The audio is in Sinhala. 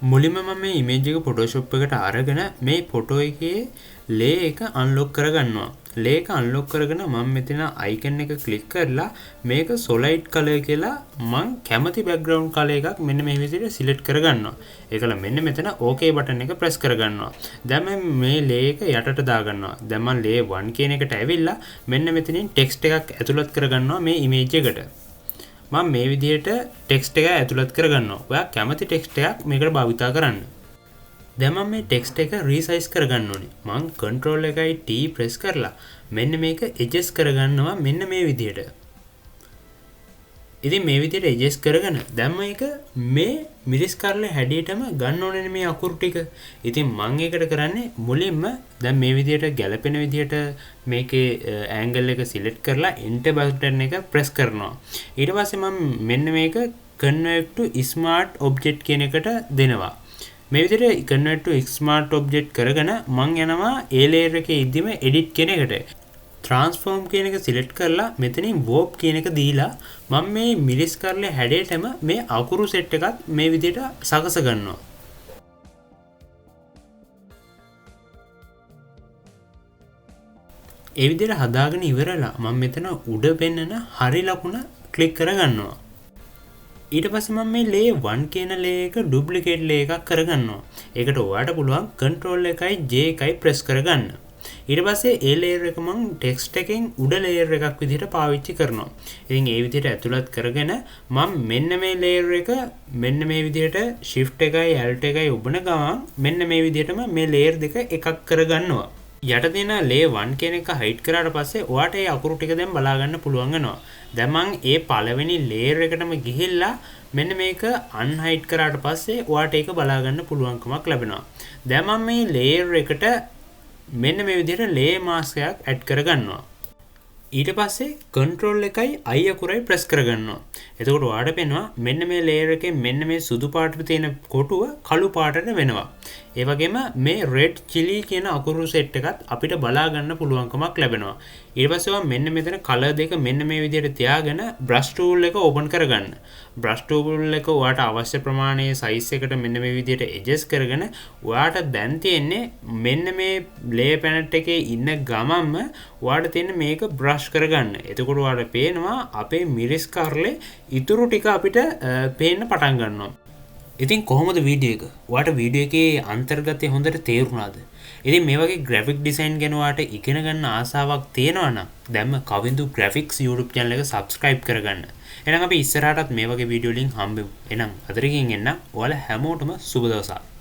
මුලින්ම මම මේ ඉමේජ් එක Photoshop එකට අරගෙන මේ ෆොටෝ එකේ ලේ එක අන්ලොක් කරගන්නවා. ලේ එක අන්ලොක් කරගෙන මම මෙතන අයිකන් එක ක්ලික් කරලා මේක solid color කියලා මම කැමති background color එකක් මෙන්න මේ විදිහට සිලෙක්ට් කරගන්නවා. ඒකල මෙන්න මෙතන OK බටන් එක ප්‍රෙස් කරගන්නවා. දැන් මම මේ ලේ එක යටට දාගන්නවා. දැන් මම ලේ 1 කියන එකට ඇවිල්ලා මෙන්න මෙතනින් ටෙක්ස්ට් එකක් ඇතුළත් කරගන්නවා මේ ඉමේජ් එකට. මම මේ විදිහට ටෙක්ස්ට් එක ඇතුළත් කරගන්නවා. ඔයා කැමති ටෙක්ස්ට් එකක් මේකට භාවිතා කරන්න. දැන් මම මේ ටෙක්ස්ට් එක රීසයිස් කරගන්න ඕනේ. මම control එකයි T press කරලා මෙන්න මේක adjust කරගන්නවා මෙන්න මේ විදිහට. ඉතින් මේ විදිහට adjust කරගෙන දැන් මේක මේ මිරිස් කරලේ හැඩයටම ගන්න ඕනේ මේ අකුරු ටික. ඉතින් මම ඒකට කරන්නේ මුලින්ම දැන් මේ විදිහට ගැලපෙන විදිහට මේකේ angle එක select කරලා enter button එක press කරනවා. ඊට පස්සේ මම මෙන්න මේක convert to smart object කියන එකට දෙනවා. මේ විදිහට convert to smart object කරගෙන මම යනවා A layer එකේ ඉදීම edit කියන එකට. transform කියන එක select කරලා මෙතනින් warp කියන එක දීලා මම මේ මිරිස් කරලේ හැඩයටම මේ අකුරු set එකත් මේ විදිහට සකස ගන්නවා. ඒ විදිහට හදාගෙන ඉවරලා මම මෙතන උඩ පෙන්නන හරි ලකුණ ක්ලික් කරගන්නවා. ඊට පස්සේ මම මේ layer 1 කියන layer එක duplicate layer එකක් කරගන්නවා. ඒකට ඔයාලට පුළුවන් control එකයි J එකයි press කරගන්න. ඊට පස්සේ ඒ layer එක මම text එකෙන් උඩ layer එකක් විදිහට පාවිච්චි කරනවා. ඉතින් ඒ විදිහට ඇතුළත් කරගෙන මම මෙන්න මේ layer එක මෙන්න මේ විදිහට shift එකයි alt එකයි ඔබන ගමන් මෙන්න මේ විදිහටම මේ layer දෙක එකක් කරගන්නවා. යට තියෙන layer 1 කියන එක hide කරාට පස්සේ ඔයාට ඒ අකුරු ටික දැන් බලා ගන්න පුළුවන් වෙනවා. දැන් මම ඒ පළවෙනි layer එකටම ගිහිල්ලා මෙන්න මේක unhide කරාට පස්සේ ඔයාට ඒක බලා ගන්න පුළුවන්කමක් ලැබෙනවා. දැන් මම මේ layer එකට මෙන්න මේ විදිහට layer mask එකක් add කරගන්නවා. ඊට පස්සේ control එකයි I අකුරයි press කරගන්නවා. එතකොට ඔයාලට පේනවා මෙන්න මේ layer එකේ මෙන්න මේ සුදු පාටට තියෙන කොටුව කළු පාටට වෙනවා. ඒ වගේම මේ red chili කියන අකුරු set එකත් අපිට බලා ගන්න පුළුවන්කමක් ලැබෙනවා. ඊට පස්සේ මෙන්න මෙතන color දෙක මෙන්න මේ විදිහට තියාගෙන brush tool එක open කරගන්න. brush tool එක ඔයාට අවශ්‍ය ප්‍රමාණයේ size එකට මෙන්න මේ විදිහට adjust කරගෙන ඔයාට දැන් තියෙන්නේ මෙන්න මේ layer palette එකේ ඉන්න ගමන්ම ඔයාට තියෙන මේක brush කරගන්න. එතකොට ඔයාලට පේනවා අපේ මිරිස් කරලේ ඉතුරු ටික අපිට පේන්න පටන් ගන්නවා. ඉතින් කොහොමද වීඩියෝ එක? ඔයාට වීඩියෝ එකේ අන්තර්ගතය හොඳට තේරුණාද? ඉතින් මේ වගේ graphic design ගැන ඔයාට ඉගෙන ගන්න ආසාවක් තියෙනවා නම් දැන්ම Kavindu Graphics YouTube channel එක subscribe කරගන්න. එහෙනම් අපි ඉස්සරහටත් මේ වගේ වීඩියෝ වලින් හම්බෙමු. එහෙනම් අදට ගිහින් එන්න. ඔයාලා හැමෝටම සුබ දවසක්.